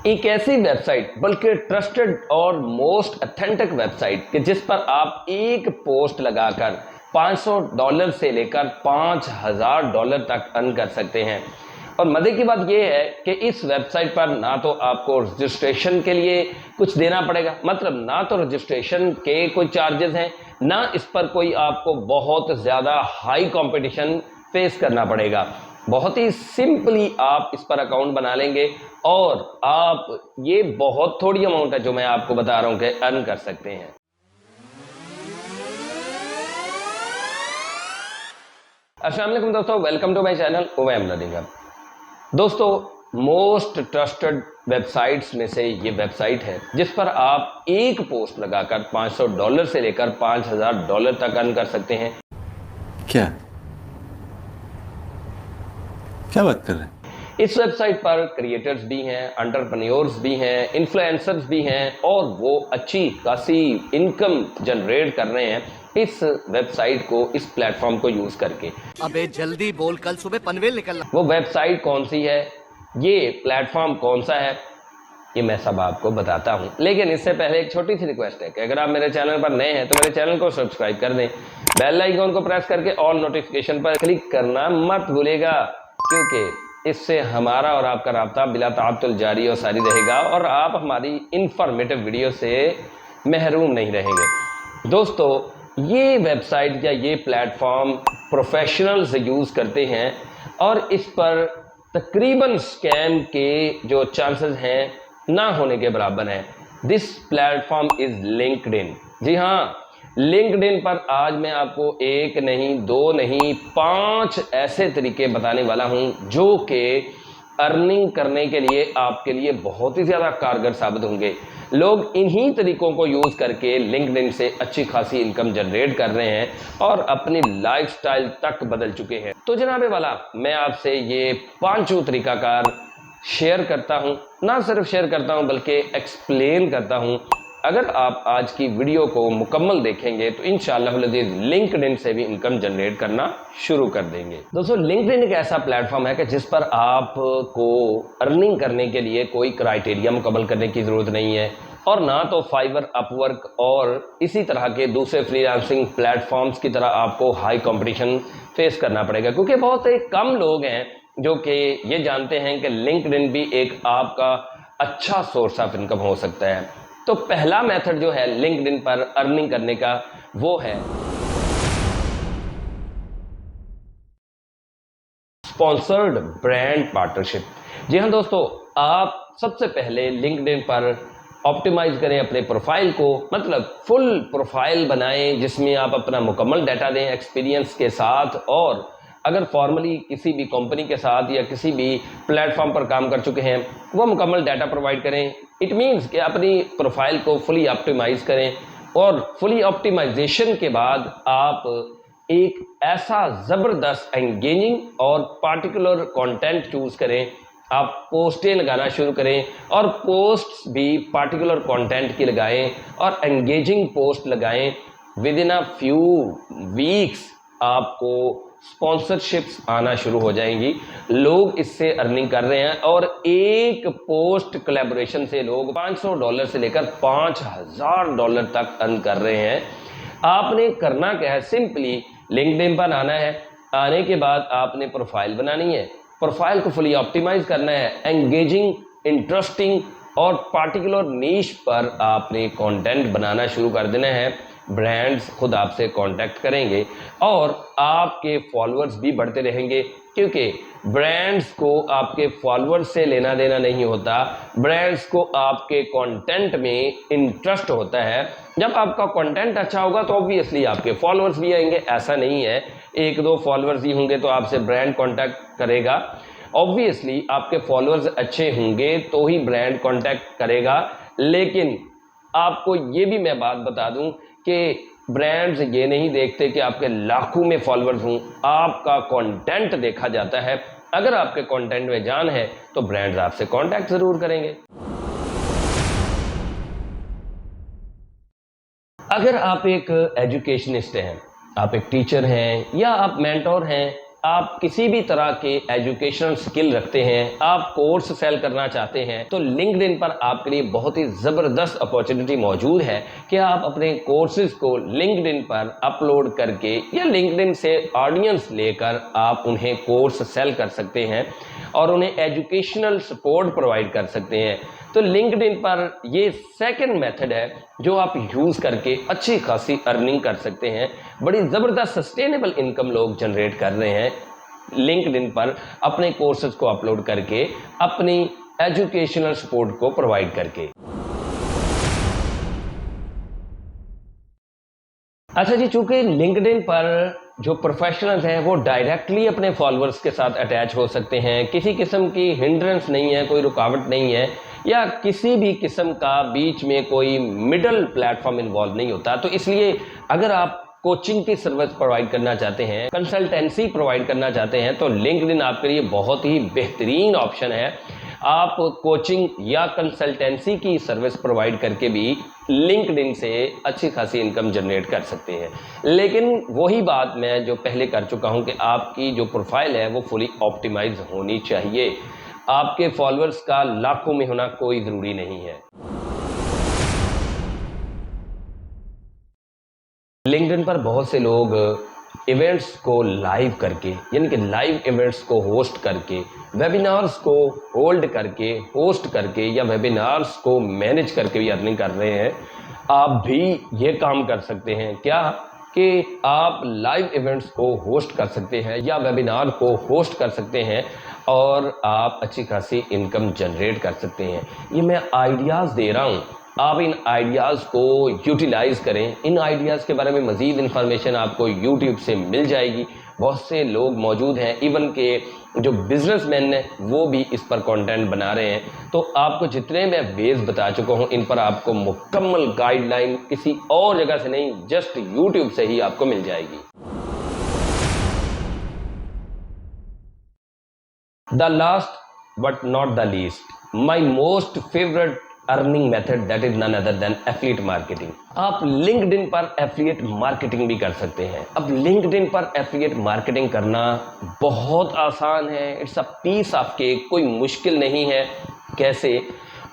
एक ऐसी वेबसाइट, बल्कि ट्रस्टेड और मोस्ट ऑथेंटिक वेबसाइट कि जिस पर आप एक पोस्ट लगाकर $500 से लेकर $5000 तक अर्न कर सकते हैं। और मजे की बात यह है कि इस वेबसाइट पर ना तो आपको रजिस्ट्रेशन के लिए कुछ देना पड़ेगा, मतलब ना तो रजिस्ट्रेशन के कोई चार्जेस हैं, ना इस पर कोई आपको बहुत ज़्यादा हाई कंपटीशन फेस करना पड़ेगा। बहुत ही सिंपली आप इस पर अकाउंट बना लेंगे और आप ये बहुत थोड़ी अमाउंट है जो मैं आपको बता रहा हूं कि अर्न कर सकते हैं। अस्सलाम वालेकुम दोस्तों, welcome to my channel Umaim Nadeem. दोस्तों, मोस्ट ट्रस्टेड वेबसाइट्स में से ये वेबसाइट है जिस पर आप एक पोस्ट लगाकर $500 से लेकर $5000 तक अर्न कर सकते हैं। क्या बात कर रहे हैं? इस वेबसाइट पर क्रिएटर्स भी हैं, एंटरप्रेन्योर्स भी हैं, इन्फ्लुएंसर्स भी हैं और वो अच्छी खासी इनकम जनरेट कर रहे हैं इस वेबसाइट को, इस प्लेटफॉर्म को यूज करके। अबे जल्दी बोल, कल सुबह पनवेल निकलना। वो वेबसाइट कौन सी है, ये प्लेटफॉर्म कौन सा है, ये मैं सब आपको बताता हूं। लेकिन इससे पहले एक छोटी सी रिक्वेस्ट है कि अगर आप मेरे चैनल पर नए हैं तो मेरे चैनल को सब्सक्राइब कर दें, बेल आइकन को प्रेस करके ऑल नोटिफिकेशन पर क्लिक करना मत भूलेगा, क्योंकि इससे हमारा और आपका राब्ता बिला ताअत्तुल जारी और सारी रहेगा और आप हमारी इंफॉर्मेटिव वीडियो से महरूम नहीं रहेंगे। दोस्तों, ये वेबसाइट या ये प्लेटफॉर्म प्रोफेशनल्स यूज़ करते हैं और इस पर तकरीबन स्कैम के जो चांसेस हैं ना होने के बराबर हैं। This platform is LinkedIn. जी हाँ, लिंक्डइन पर आज मैं आपको एक नहीं, दो नहीं, 5 ऐसे तरीके बताने वाला हूं जो कि अर्निंग करने के लिए आपके लिए बहुत ही ज़्यादा कारगर साबित होंगे। लोग इन्हीं तरीकों को यूज़ करके लिंक्डइन से अच्छी खासी इनकम जनरेट कर रहे हैं और अपनी लाइफस्टाइल तक बदल चुके हैं। तो जनाबे वाला, मैं आपसे ये 5 तरीकाकार शेयर करता हूं, ना सिर्फ शेयर करता हूं बल्कि एक्सप्लेन करता हूं। अगर आप आज की वीडियो को मुकम्मल देखेंगे तो इंशाअल्लाह लिंक्डइन से भी इनकम जनरेट करना शुरू कर देंगे। दोस्तों, लिंक्डइन एक ऐसा प्लेटफॉर्म है कि जिस पर आपको अर्निंग करने के लिए कोई क्राइटेरिया मुकम्मल करने की ज़रूरत नहीं है और ना तो फाइवर, अपवर्क और इसी तरह के दूसरे फ्रीलांसिंग प्लेटफॉर्म्स की तरह आपको हाई कंपटीशन फेस करना पड़ेगा, क्योंकि बहुत ही कम लोग हैं जो कि ये जानते हैं कि लिंक्डइन भी एक आपका अच्छा सोर्स ऑफ इनकम हो सकता है। तो पहला मेथड जो है लिंक्डइन पर अर्निंग करने का, वो है स्पॉन्सर्ड ब्रांड पार्टनरशिप। जी हाँ दोस्तों, आप सबसे पहले लिंक्डइन पर ऑप्टिमाइज करें अपने प्रोफाइल को, मतलब फुल प्रोफाइल बनाएं जिसमें आप अपना मुकम्मल डाटा दें एक्सपीरियंस के साथ, और अगर फॉर्मली किसी भी कंपनी के साथ या किसी भी प्लेटफॉर्म पर काम कर चुके हैं वो मुकम्मल डाटा प्रोवाइड करें। इट मीन्स कि अपनी प्रोफाइल को फुली ऑप्टिमाइज करें और फुली ऑप्टिमाइजेशन के बाद आप एक ऐसा ज़बरदस्त एंगेजिंग और पार्टिकुलर कंटेंट चूज़ करें। आप पोस्टें लगाना शुरू करें और पोस्ट्स भी पार्टिकुलर कंटेंट की लगाएं और एंगेजिंग पोस्ट लगाएं। With in a few weeks आपको स्पॉन्सरशिप्स आना शुरू हो जाएंगी। लोग इससे अर्निंग कर रहे हैं और एक पोस्ट कोलैबोरेशन से लोग $500 से लेकर $5000 तक अर्न कर रहे हैं। आपने करना क्या है, सिंपली लिंक्डइन पर आना है। आने के बाद आपने प्रोफाइल बनानी है, प्रोफाइल को फुली ऑप्टिमाइज करना है, एंगेजिंग, इंटरेस्टिंग और पार्टिकुलर नीश पर आपने कंटेंट बनाना शुरू कर देना है। ब्रांड्स खुद आपसे कांटेक्ट करेंगे और आपके फॉलोअर्स भी बढ़ते रहेंगे, क्योंकि ब्रांड्स को आपके फॉलोअर्स से लेना देना नहीं होता, ब्रांड्स को आपके कंटेंट में इंटरेस्ट होता है। जब आपका कंटेंट अच्छा होगा तो ऑब्वियसली आपके फॉलोअर्स भी आएंगे। ऐसा नहीं है एक दो फॉलोअर्स ही होंगे तो आपसे ब्रांड कांटेक्ट करेगा। ऑब्वियसली आपके फॉलोअर्स अच्छे होंगे तो ही ब्रांड कांटेक्ट करेगा। लेकिन आपको ये भी मैं बात बता दूं कि ब्रांड्स ये नहीं देखते कि आपके लाखों में फॉलोअर्स हों, आपका कंटेंट देखा जाता है। अगर आपके कंटेंट में जान है तो ब्रांड्स आपसे कांटेक्ट जरूर करेंगे। अगर आप एक एजुकेशनिस्ट हैं, आप एक टीचर हैं या आप मेंटोर हैं आप किसी भी तरह के एजुकेशनल स्किल रखते हैं, आप कोर्स सेल करना चाहते हैं, तो लिंक्डइन पर आपके लिए बहुत ही ज़बरदस्त अपॉर्चुनिटी मौजूद है कि आप अपने कोर्सेज को लिंक्डइन पर अपलोड करके या लिंक्डइन से ऑडियंस लेकर आप उन्हें कोर्स सेल कर सकते हैं और उन्हें एजुकेशनल सपोर्ट प्रोवाइड कर सकते हैं। तो लिंक्डइन पर ये सेकंड मेथड है जो आप यूज़ करके अच्छी खासी अर्निंग कर सकते हैं। बड़ी ज़बरदस्त सस्टेनेबल इनकम लोग जनरेट कर रहे हैं लिंक्डइन पर अपने कोर्सेज को अपलोड करके, अपनी एजुकेशनल सपोर्ट को प्रोवाइड करके। अच्छा जी, चूंकि लिंक्डइन पर जो प्रोफेशनल्स हैं वो डायरेक्टली अपने फॉलोअर्स के साथ अटैच हो सकते हैं, किसी किस्म की हिंड्रेंस नहीं है, कोई रुकावट नहीं है या किसी भी किस्म का बीच में कोई मिडल प्लेटफॉर्म इन्वॉल्व नहीं होता। तो इसलिए अगर आप कोचिंग की सर्विस प्रोवाइड करना चाहते हैं, कंसल्टेंसी प्रोवाइड करना चाहते हैं, तो लिंक्डइन आपके लिए बहुत ही बेहतरीन ऑप्शन है। आप कोचिंग या कंसल्टेंसी की सर्विस प्रोवाइड करके भी लिंक्डइन से अच्छी खासी इनकम जनरेट कर सकते हैं। लेकिन वही बात मैं जो पहले कर चुका हूं कि आपकी जो प्रोफाइल है वो फुली ऑप्टिमाइज होनी चाहिए। आपके फॉलोअर्स का लाखों में होना कोई ज़रूरी नहीं है। लिंक्डइन पर बहुत से लोग इवेंट्स को लाइव करके, यानी कि लाइव इवेंट्स को होस्ट करके, वेबिनार्स को होल्ड करके, होस्ट करके या वेबिनार्स को मैनेज करके भी अर्निंग कर रहे हैं। आप भी ये काम कर सकते हैं क्या कि आप लाइव इवेंट्स को होस्ट कर सकते हैं या वेबिनार को होस्ट कर सकते हैं और आप अच्छी खासी इनकम जनरेट कर सकते हैं। ये मैं आइडियाज़ दे रहा हूँ, आप इन आइडियाज़ को यूटिलाइज़ करें। इन आइडियाज़ के बारे में मज़ीद इन्फॉर्मेशन आपको यूट्यूब से मिल जाएगी। बहुत से लोग मौजूद हैं, इवन के जो बिजनेसमैन हैं वो भी इस पर कंटेंट बना रहे हैं। तो आपको जितने मैं वेज बता चुका हूँ, इन पर आपको मुकम्मल गाइडलाइन किसी और जगह से नहीं, जस्ट यूट्यूब से ही आपको मिल जाएगी। The last but not the least, my most favourite earning method that is none other than affiliate marketing. आप लिंक्डइन पर एफिलिएट मार्केटिंग भी कर सकते हैं। अब लिंक्डइन पर एफिलिएट मार्केटिंग करना बहुत आसान है, it's a piece of cake, कोई मुश्किल नहीं है। कैसे?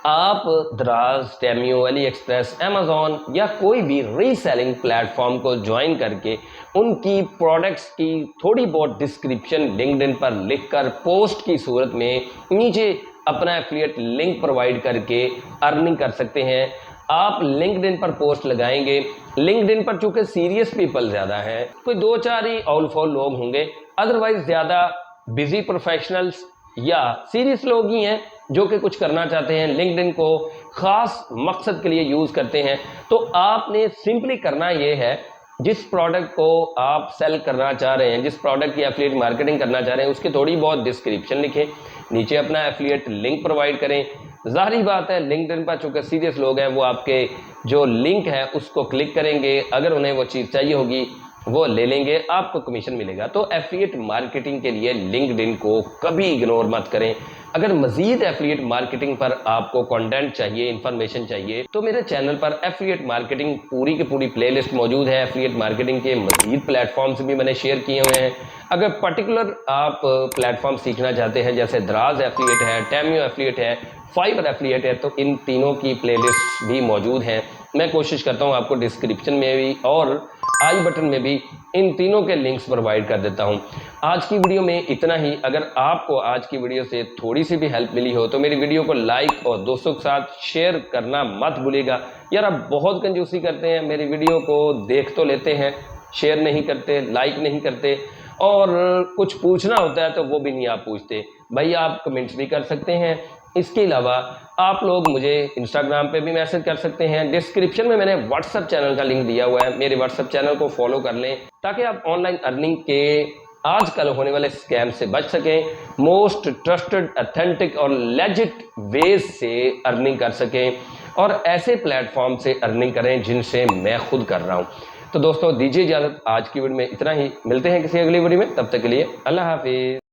आप दराज, टेमियो, अली एक्सप्रेस, अमेजॉन या कोई भी रीसेलिंग प्लेटफॉर्म को ज्वाइन करके उनकी प्रोडक्ट्स की थोड़ी बहुत डिस्क्रिप्शन लिंक्डइन पर लिखकर पोस्ट की सूरत में नीचे अपना एफिलिएट लिंक प्रोवाइड करके अर्निंग कर सकते हैं। आप लिंक्डइन पर पोस्ट लगाएंगे, लिंक्डइन पर चूंकि सीरियस पीपल ज़्यादा हैं, कोई 2-4 ही ऑल फॉल लोग होंगे, अदरवाइज ज़्यादा बिजी प्रोफेशनल्स या सीरियस लोग ही हैं जो कि कुछ करना चाहते हैं, लिंक्डइन को ख़ास मकसद के लिए यूज़ करते हैं। तो आपने सिंपली करना ये है, जिस प्रोडक्ट को आप सेल करना चाह रहे हैं, जिस प्रोडक्ट की एफिलिएट मार्केटिंग करना चाह रहे हैं, उसकी थोड़ी बहुत डिस्क्रिप्शन लिखें, नीचे अपना एफिलिएट लिंक प्रोवाइड करें। ज़ाहिर बात है लिंक्डइन पर चूँकि सीरियस लोग हैं, वो आपके जो लिंक है उसको क्लिक करेंगे, अगर उन्हें वो चीज़ चाहिए होगी वो ले लेंगे, आपको कमीशन मिलेगा। तो एफिलिएट मार्केटिंग के लिए लिंक्डइन को कभी इग्नोर मत करें। अगर मज़ीद एफिलिएट मार्केटिंग पर आपको कंटेंट चाहिए, इन्फॉर्मेशन चाहिए, तो मेरे चैनल पर एफिलिएट मार्केटिंग पूरी की पूरी प्लेलिस्ट मौजूद है। एफिलिएट मार्केटिंग के मज़ीद प्लेटफॉर्म्स भी मैंने शेयर किए हुए हैं। अगर पर्टिकुलर आप प्लेटफॉर्म सीखना चाहते हैं, जैसे दराज एफिलिएट है, टेमियो एफिलिएट है, फाइवर एफिलिएट है, तो इन तीनों की प्लेलिस्ट भी मौजूद हैं। मैं कोशिश करता हूँ आपको डिस्क्रिप्शन में भी और आई बटन में भी इन तीनों के लिंक्स प्रोवाइड कर देता हूं। आज की वीडियो में इतना ही। अगर आपको आज की वीडियो से थोड़ी सी भी हेल्प मिली हो तो मेरी वीडियो को लाइक और दोस्तों के साथ शेयर करना मत भूलिएगा। यार आप बहुत कंजूसी करते हैं, मेरी वीडियो को देख तो लेते हैं, शेयर नहीं करते, लाइक नहीं करते और कुछ पूछना होता है तो वो भी नहीं आप पूछते। भाई आप कमेंट्स भी कर सकते हैं। इसके अलावा आप लोग मुझे इंस्टाग्राम पे भी मैसेज कर सकते हैं। डिस्क्रिप्शन में मैंने व्हाट्सएप चैनल का लिंक दिया हुआ है, मेरे व्हाट्सएप चैनल को फॉलो कर लें ताकि आप ऑनलाइन अर्निंग के आजकल होने वाले स्कैम से बच सकें, मोस्ट ट्रस्टेड, ऑथेंटिक और लेजिट वेज से अर्निंग कर सकें और ऐसे प्लेटफॉर्म से अर्निंग करें जिनसे मैं खुद कर रहा हूँ। तो दोस्तों दीजिए इजाज़त, आज की वीडियो में इतना ही। मिलते हैं किसी अगली वीडियो में, तब तक के लिए अल्लाह हाफिज़।